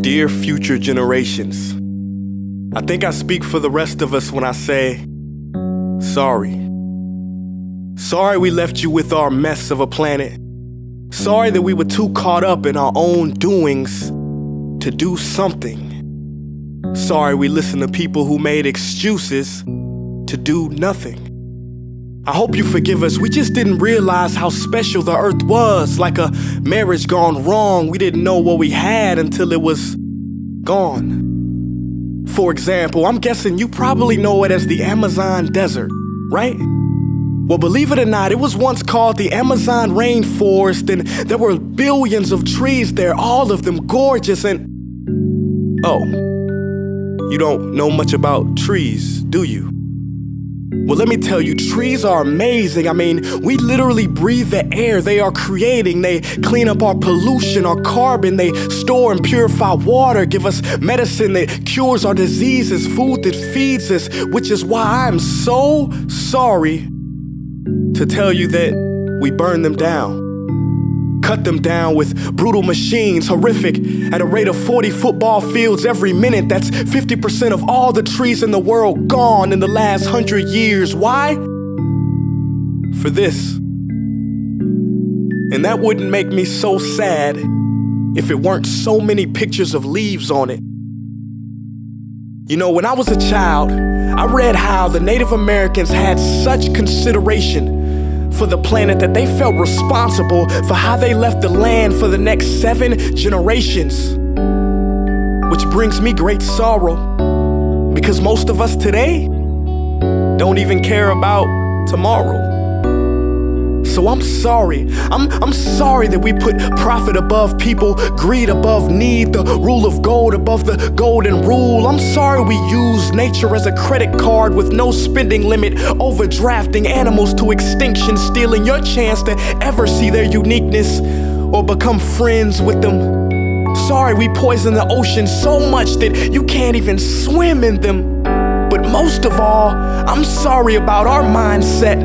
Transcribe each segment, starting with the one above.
Dear future generations, I think I speak for the rest of us when I say, sorry. Sorry we left you with our mess of a planet. Sorry that we were too caught up in our own doings to do something. Sorry we listened to people who made excuses to do nothing. I hope you forgive us. We just didn't realize how special the earth was. Like a marriage gone wrong, we didn't know what we had until it was gone. For example, I'm guessing you probably know it as the Amazon desert, right? Well, believe it or not, it was once called the Amazon rainforest, and there were billions of trees there, all of them gorgeous. And oh, you don't know much about trees, do you? Well, let me tell you, trees are amazing. I mean, we literally breathe the air they are creating. They clean up our pollution, our carbon. They store and purify water, give us medicine that cures our diseases, food that feeds us, which is why I'm so sorry to tell you that we burn them down. Cut them down with brutal machines, horrific, at a rate of 40 football fields every minute. That's 50% of all the trees in the world gone in the last 100 years. Why? For this. And that wouldn't make me so sad if it weren't so many pictures of leaves on it. You know, when I was a child, I read how the Native Americans had such consideration for the planet that they felt responsible for how they left the land for the next 7 generations. Which brings me great sorrow, because most of us today don't even care about tomorrow. So I'm sorry. I'm sorry that we put profit above people, greed above need, the rule of gold above the golden rule. I'm sorry we use nature as a credit card with no spending limit, overdrafting animals to extinction, stealing your chance to ever see their uniqueness or become friends with them. Sorry we poison the ocean so much that you can't even swim in them. But most of all, I'm sorry about our mindset,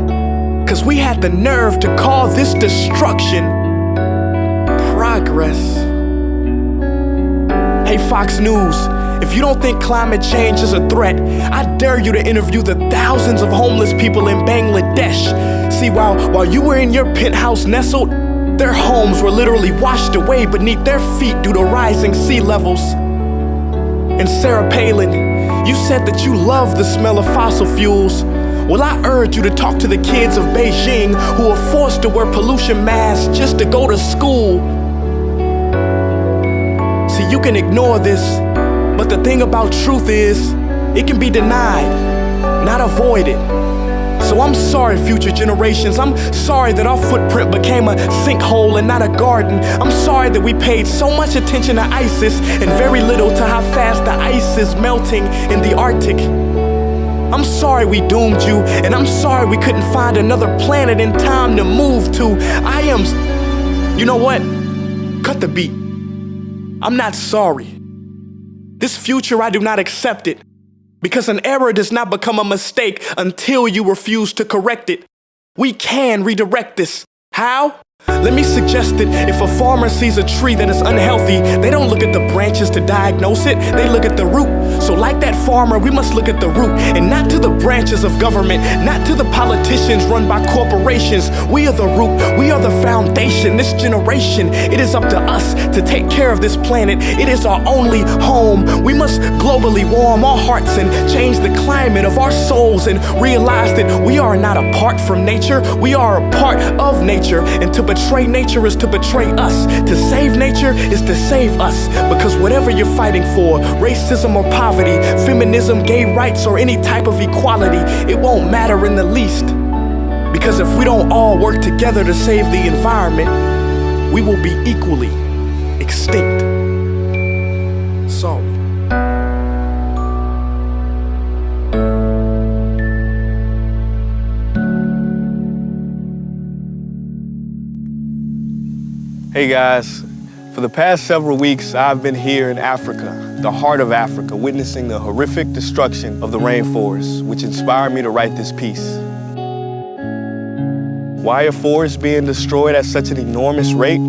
'cause we had the nerve to call this destruction progress. Hey Fox News, if you don't think climate change is a threat, I dare you to interview the thousands of homeless people in Bangladesh. See, while you were in your penthouse nestled, their homes were literally washed away beneath their feet due to rising sea levels. And Sarah Palin, you said that you love the smell of fossil fuels. Well, I urge you to talk to the kids of Beijing who are forced to wear pollution masks just to go to school. See, you can ignore this, but the thing about truth is, it can be denied, not avoided. So I'm sorry, future generations. I'm sorry that our footprint became a sinkhole and not a garden. I'm sorry that we paid so much attention to ISIS and very little to how fast the ice is melting in the Arctic. I'm sorry we doomed you, and I'm sorry we couldn't find another planet in time to move to. You know what? Cut the beat. I'm not sorry. This future, I do not accept it, because an error does not become a mistake until you refuse to correct it. We can redirect this. How? Let me suggest that if a farmer sees a tree that is unhealthy, they don't look at the branches to diagnose it, they look at the root. So like that farmer, we must look at the root, and not to the branches of government, not to the politicians run by corporations. We are the root, we are the foundation. This generation, it is up to us to take care of this planet. It is our only home. We must globally warm our hearts and change the climate of our souls and realize that we are not apart from nature, we are a part of nature. And to betray nature is to betray us. To save nature is to save us. Because whatever you're fighting for, racism or poverty, feminism, gay rights, or any type of equality, it won't matter in the least. Because if we don't all work together to save the environment, we will be equally extinct. Sorry. Hey guys, for the past several weeks, I've been here in Africa, the heart of Africa, witnessing the horrific destruction of the rainforest, which inspired me to write this piece. Why are forests being destroyed at such an enormous rate?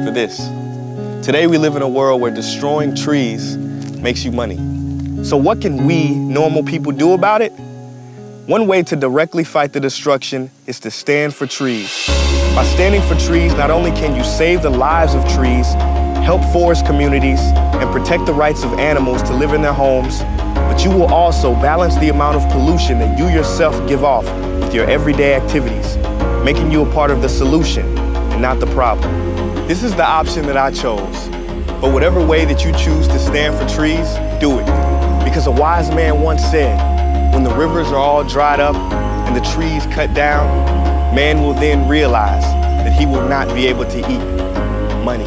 For this. Today we live in a world where destroying trees makes you money. So what can we, normal people, do about it? One way to directly fight the destruction is to stand for trees. By standing for trees, not only can you save the lives of trees, help forest communities, and protect the rights of animals to live in their homes, but you will also balance the amount of pollution that you yourself give off with your everyday activities, making you a part of the solution and not the problem. This is the option that I chose. But whatever way that you choose to stand for trees, do it. Because a wise man once said, when the rivers are all dried up and the trees cut down, man will then realize that he will not be able to eat money.